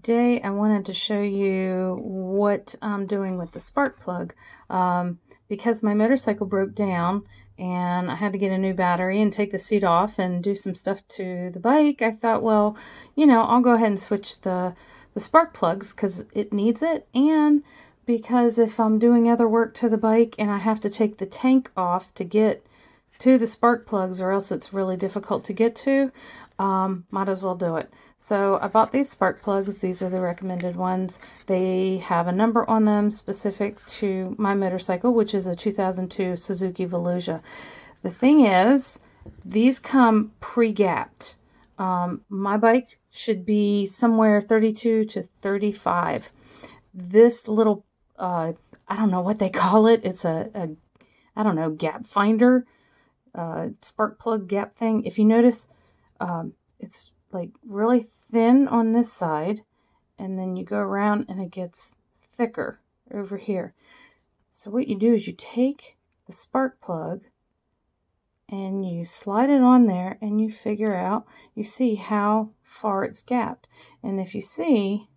today I wanted to show you what I'm doing with the spark plug. Because my motorcycle broke down and I had to get a new battery and take the seat off and do some stuff to the bike, I thought, well, I'll go ahead and switch the spark plugs because it needs it, and because if I'm doing other work to the bike and I have to take the tank off to get to the spark plugs, or else it's really difficult to get to, might as well do it. So I bought these spark plugs. These are the recommended ones. They have a number on them specific to my motorcycle, which is a 2002 Suzuki Velocia. The thing is, these come pre-gapped. My bike should be somewhere 32 to 35. This little, I don't know what they call it. It's I don't know, gap finder, spark plug gap thing. If you notice, it's like really thin on this side, and then you go around and it gets thicker over here. So what you do is you take the spark plug and you slide it on there, and you figure out, you see how far it's gapped. And if you see,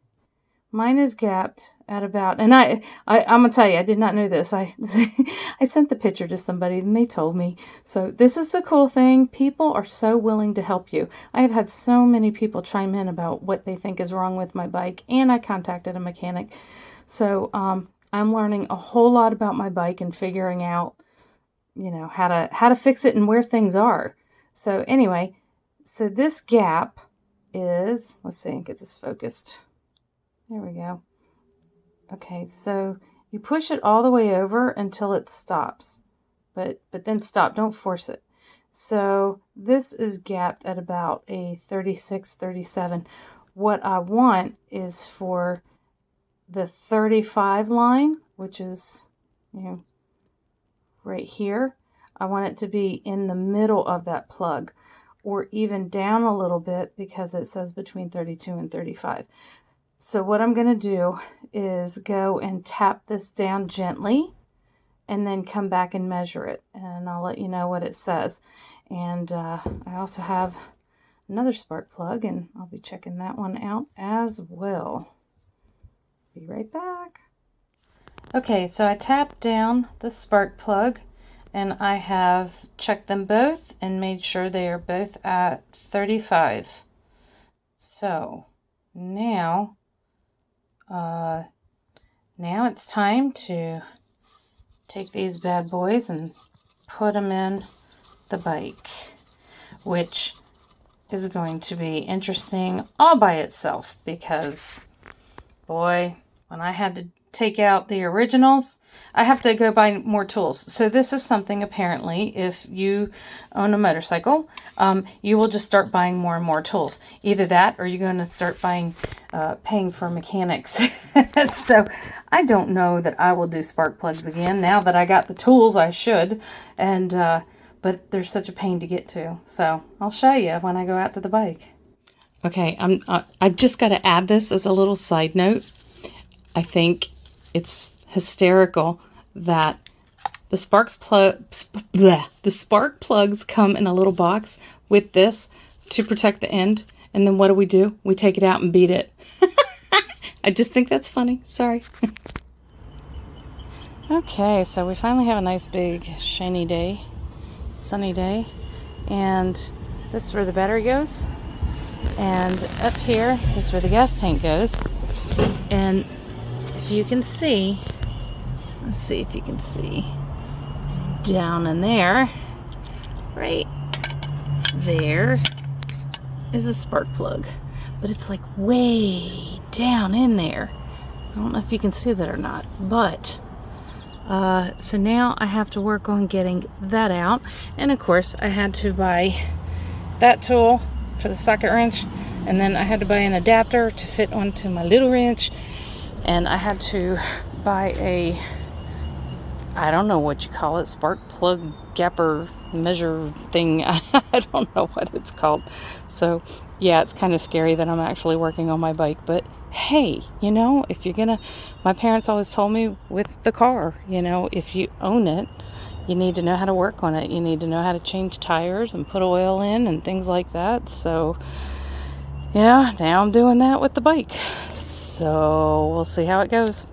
mine is gapped at about, and I'm gonna tell you, I did not know this. I sent the picture to somebody and they told me. So this is the cool thing. People are so willing to help you. I have had so many people chime in about what they think is wrong with my bike, and I contacted a mechanic. So I'm learning a whole lot about my bike and figuring out, how to fix it and where things are. So anyway, so this gap is, let's see, get this focused. There we go. Okay, so you push it all the way over until it stops, but then stop, don't force it. So this is gapped at about a 36, 37. What I want is for the 35 line, which is, right here. I want it to be in the middle of that plug, or even down a little bit, because it says between 32 and 35. So what I'm going to do is go and tap this down gently and then come back and measure it. And I'll let you know what it says. And I also have another spark plug, and I'll be checking that one out as well. Be right back. Okay, so I tapped down the spark plug, and I have checked them both and made sure they are both at 35. So now it's time to take these bad boys and put them in the bike, which is going to be interesting all by itself, because boy, when I had to take out the originals, I have to go buy more tools. So this is something, apparently, if you own a motorcycle, you will just start buying more and more tools. Either that, or you're going to start paying for mechanics. So I don't know that I will do spark plugs again. Now that I got the tools, I should. And but they're such a pain to get to. So I'll show you when I go out to the bike. Okay, I just got to add this as a little side note. I think it's hysterical that the spark plugs come in a little box with this to protect the end, and then what do? We take it out and beat it. I just think that's funny. Sorry. Okay, so we finally have a nice big shiny day, sunny day, and this is where the battery goes, and up here is where the gas tank goes. And if you can see, let's see if you can see down in there, right there is a spark plug, but it's like way down in there. I don't know if you can see that or not, but so now I have to work on getting that out. And of course I had to buy that tool for the socket wrench, and then I had to buy an adapter to fit onto my little wrench. And I had to buy a, I don't know what you call it, spark plug gapper measure thing. I don't know what it's called. So yeah, it's kind of scary that I'm actually working on my bike. But hey, if you're gonna, my parents always told me with the car, if you own it, you need to know how to work on it. You need to know how to change tires and put oil in and things like that. So Yeah, now I'm doing that with the bike. So we'll see how it goes.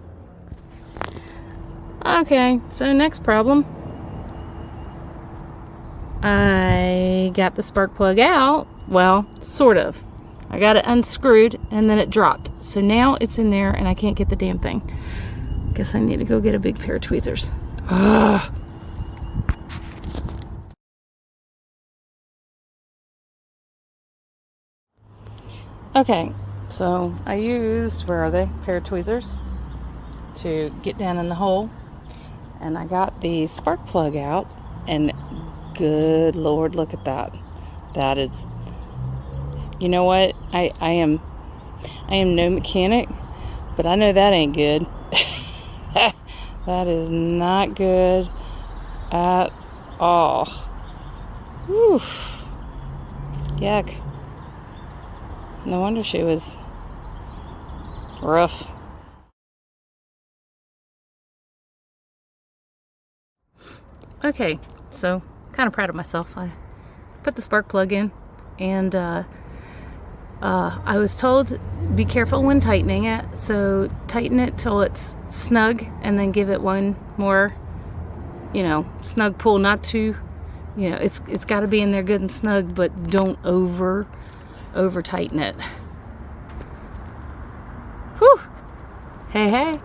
Okay, so next problem. I got the spark plug out. Well, sort of. I got it unscrewed and then it dropped. So now it's in there and I can't get the damn thing. Guess I need to go get a big pair of tweezers. Ugh. Okay, so I used, where are they? Pair of tweezers to get down in the hole. And I got the spark plug out, and good Lord, look at that. That is, you know what? I am no mechanic, but I know that ain't good. That is not good at all. Whew. Yuck. No wonder she was rough. Okay, so kind of proud of myself. I put the spark plug in, and I was told be careful when tightening it, so tighten it till it's snug and then give it one more, snug pull. Not too, it's got to be in there good and snug, but don't over tighten it. Whew. Hey,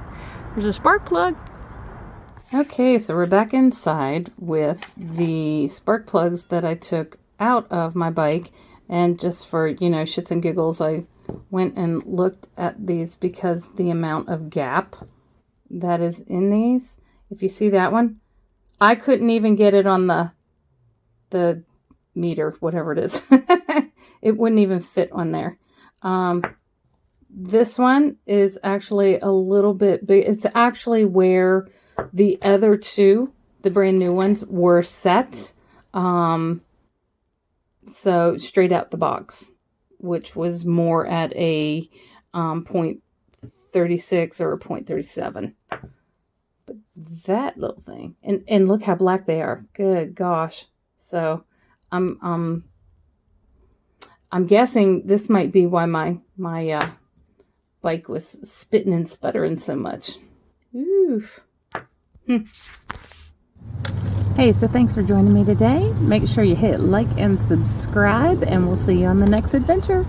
there's a spark plug. Okay, so we're back inside with the spark plugs that I took out of my bike. And just for, shits and giggles, I went and looked at these because the amount of gap that is in these, if you see that one, I couldn't even get it on the meter, whatever it is. It wouldn't even fit on there. This one is actually a little bit big. It's actually where the other two, the brand new ones, were set. So straight out the box, which was more at a 0.36 or a 0.37. But that little thing, and look how black they are. Good gosh. So I'm guessing this might be why my bike was spitting and sputtering so much. Oof. Hey, so thanks for joining me today. Make sure you hit like and subscribe, and we'll see you on the next adventure.